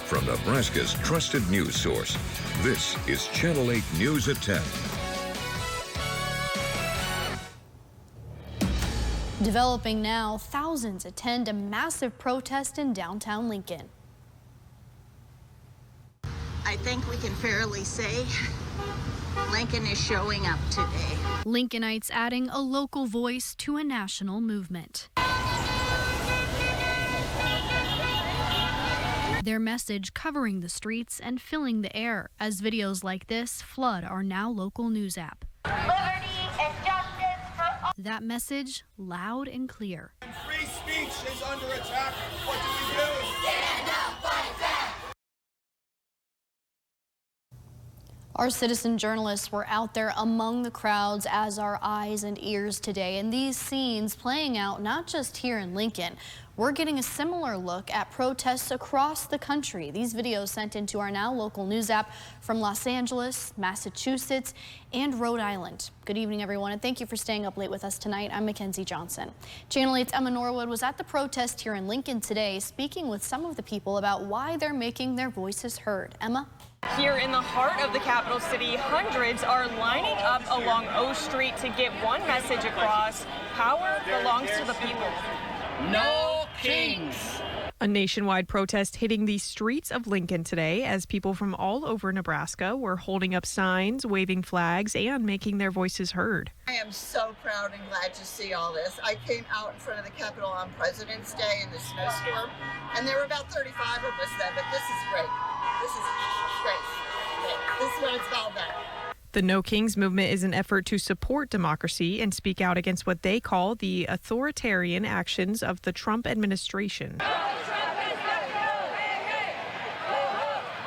from Nebraska's trusted news source. This is Channel 8 News at 10. Developing now, thousands attend a massive protest in downtown Lincoln. I think we can fairly say Lincoln is showing up today. Lincolnites adding a local voice to a national movement. Their message covering the streets and filling the air as videos like this flood our Now Local News app. Liberty and justice for all. That message loud and clear. Free speech is under attack. What do we do? Stand up, fight back. Our citizen journalists were out there among the crowds as our eyes and ears today, and these scenes playing out not just here in Lincoln. We're getting a similar look at protests across the country. These videos sent into our Now Local News app from Los Angeles, Massachusetts, and Rhode Island. Good evening, everyone, and thank you for staying up late with us tonight. I'm Mackenzie Johnson. Channel 8's Emma Norwood was at the protest here in Lincoln today, speaking with some of the people about why they're making their voices heard. Emma? Here in the heart of the capital city, hundreds are lining up along O Street to get one message across: power belongs to the people. No kings! A nationwide protest hitting the streets of Lincoln today as people from all over Nebraska were holding up signs, waving flags, and making their voices heard. I am so proud and glad to see all this. I came out in front of the Capitol on President's Day in the snowstorm, and there were about 35 of us then, but this is great. This is great. This is what it's all about. The No Kings movement is an effort to support democracy and speak out against what they call the authoritarian actions of the Trump administration.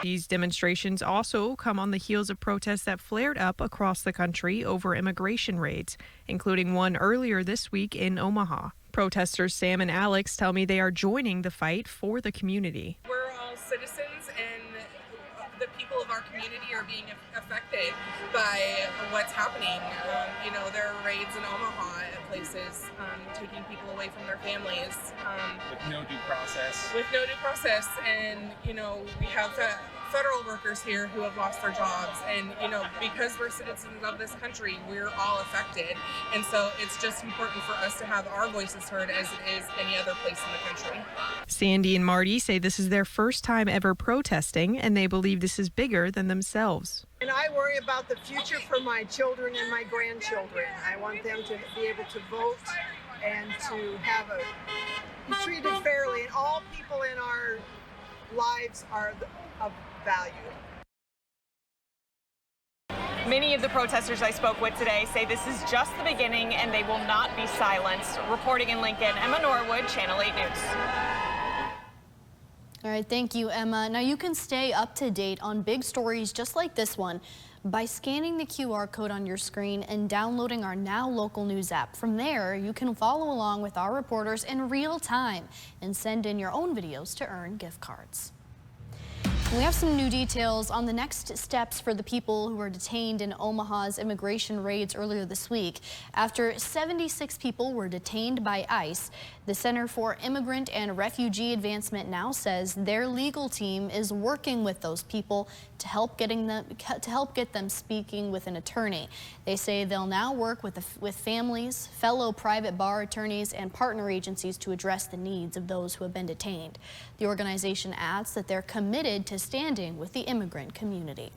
These demonstrations also come on the heels of protests that flared up across the country over immigration raids, including one earlier this week in Omaha. Protesters Sam and Alex tell me they are joining the fight for the community. We're all citizens, and the people of our community are being affected by what's happening. There are raids in Omaha at places, taking people away from their families. With no due process. With no due process. And, we have federal workers here who have lost their jobs. And, because we're citizens of this country, we're all affected. And so it's just important for us to have our voices heard as it is any other place in the country. Sandy and Marty say this is their first time ever protesting, and they believe this is bigger than themselves. And I worry about the future for my children and my grandchildren. I want them to be able to vote and to be treated fairly. And all people in our lives are of value. Many of the protesters I spoke with today say this is just the beginning and they will not be silenced. Reporting in Lincoln, Emma Norwood, Channel 8 News. All right, thank you, Emma. Now you can stay up to date on big stories just like this one by scanning the QR code on your screen and downloading our Now Local News app. From there, you can follow along with our reporters in real time and send in your own videos to earn gift cards. We have some new details on the next steps for the people who were detained in Omaha's immigration raids earlier this week. After 76 people were detained by ICE, the Center for Immigrant and Refugee Advancement now says their legal team is working with those people to help get them speaking with an attorney. They say they'll now work with families, fellow private bar attorneys, and partner agencies to address the needs of those who have been detained. The organization adds that they're committed to standing with the immigrant community.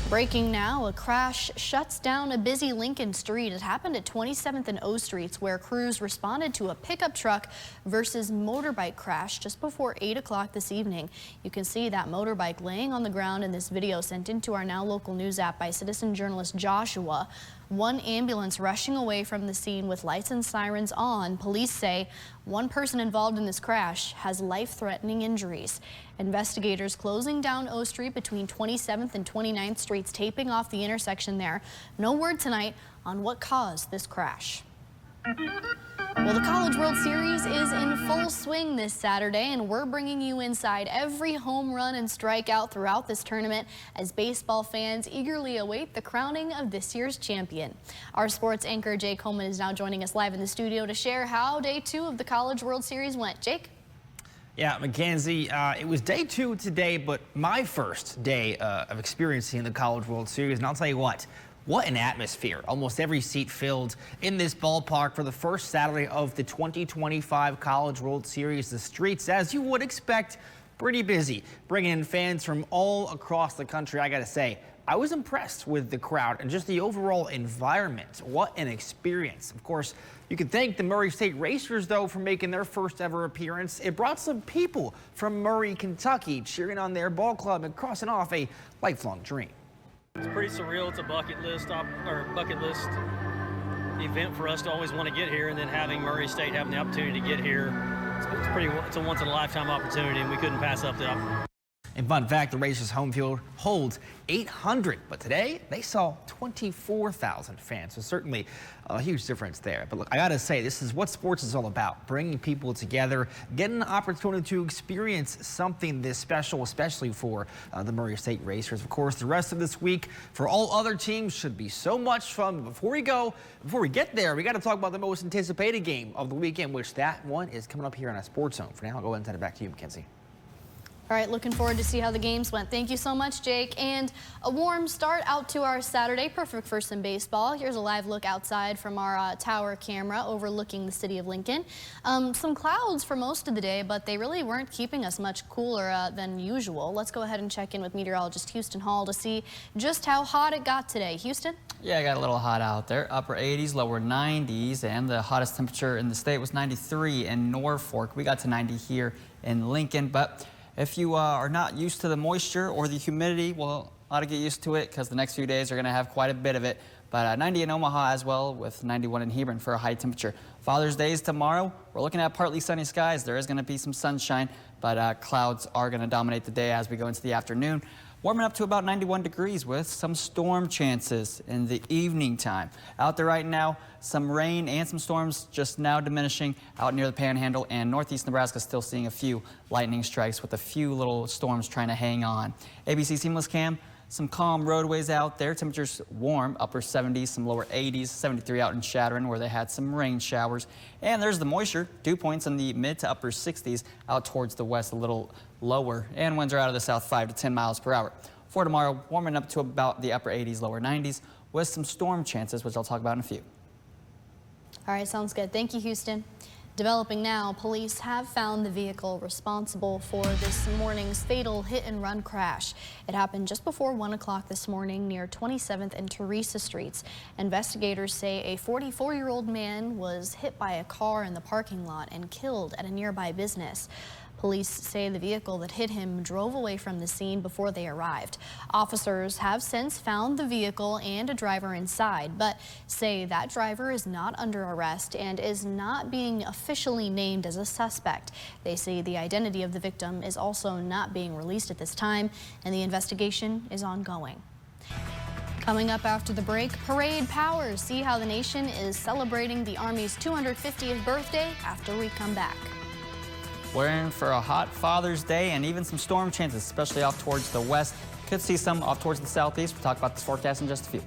Breaking now, a crash shuts down a busy Lincoln street. It happened at 27th and O Streets, where crews responded to a pickup truck versus motorbike crash just before 8 o'clock this evening. You can see that motorbike laying on the ground in this video sent into our Now Local News app by citizen journalist Joshua. One ambulance rushing away from the scene with lights and sirens on. Police say one person involved in this crash has life-threatening injuries. Investigators closing down O Street between 27th and 29th Streets, taping off the intersection there. No word tonight on what caused this crash. Well, the College World Series is in full swing this Saturday, and we're bringing you inside every home run and strikeout throughout this tournament as baseball fans eagerly await the crowning of this year's champion. Our sports anchor, Jake Coleman, is now joining us live in the studio to share how Day 2 of the College World Series went. Jake? Yeah, Mackenzie, it was day 2 today, but my first day of experiencing the College World Series, and I'll tell you what an atmosphere. Almost every seat filled in this ballpark for the first Saturday of the 2025 College World Series. The streets, as you would expect, pretty busy, bringing in fans from all across the country. I gotta say, I was impressed with the crowd and just the overall environment. What an experience. Of course, you can thank the Murray State Racers, though, for making their first ever appearance. It brought some people from Murray, Kentucky, cheering on their ball club and crossing off a lifelong dream. It's pretty surreal. It's a bucket list event for us to always want to get here, and then having Murray State having the opportunity to get here, it's a once in a lifetime opportunity, and we couldn't pass up the opportunity. And fun fact, the Racers home field holds 800, but today they saw 24,000 fans. So certainly a huge difference there. But look, I gotta say, this is what sports is all about, bringing people together, getting an opportunity to experience something this special, especially for the Murray State Racers. Of course, the rest of this week for all other teams should be so much fun. But before we get there, we got to talk about the most anticipated game of the weekend, which that one is coming up here on a Sports Zone. For now, I'll go ahead and send it back to you, Mackenzie. All right, looking forward to see how the games went. Thank you so much, Jake. And a warm start out to our Saturday, perfect for some baseball. Here's a live look outside from our tower camera overlooking the city of Lincoln. Some clouds for most of the day, but they really weren't keeping us much cooler than usual. Let's go ahead and check in with meteorologist Houston Hall to see just how hot it got today. Houston? Yeah, it got a little hot out there. Upper 80s, lower 90s, and the hottest temperature in the state was 93 in Norfolk. We got to 90 here in Lincoln, but if you are not used to the moisture or the humidity, well, ought to get used to it because the next few days are going to have quite a bit of it. But 90 in Omaha as well, with 91 in Hebron for a high temperature. Father's Day is tomorrow. We're looking at partly sunny skies. There is going to be some sunshine, but clouds are going to dominate the day as we go into the afternoon. Warming up to about 91 degrees with some storm chances in the evening time. Out there right now, some rain and some storms just now diminishing out near the Panhandle, and northeast Nebraska still seeing a few lightning strikes with a few little storms trying to hang on. ABC Seamless Cam, some calm roadways out there. Temperatures warm, upper 70s, some lower 80s, 73 out in Shattern where they had some rain showers. And there's the moisture, dew points in the mid to upper 60s out towards the west a little lower, and winds are out of the south 5 to 10 miles per hour. For tomorrow, warming up to about the upper 80s, lower 90s with some storm chances, which I'll talk about in a few. All right, sounds good. Thank you, Houston. Developing now, police have found the vehicle responsible for this morning's fatal hit-and-run crash. It happened just before 1 o'clock this morning near 27th and Teresa Streets. Investigators say a 44-year-old man was hit by a car in the parking lot and killed at a nearby business. Police say the vehicle that hit him drove away from the scene before they arrived. Officers have since found the vehicle and a driver inside, but say that driver is not under arrest and is not being officially named as a suspect. They say the identity of the victim is also not being released at this time, and the investigation is ongoing. Coming up after the break, Parade Powers. See how the nation is celebrating the Army's 250th birthday after we come back. We're in for a hot Father's Day and even some storm chances, especially off towards the west. Could see some off towards the southeast. We'll talk about this forecast in just a few.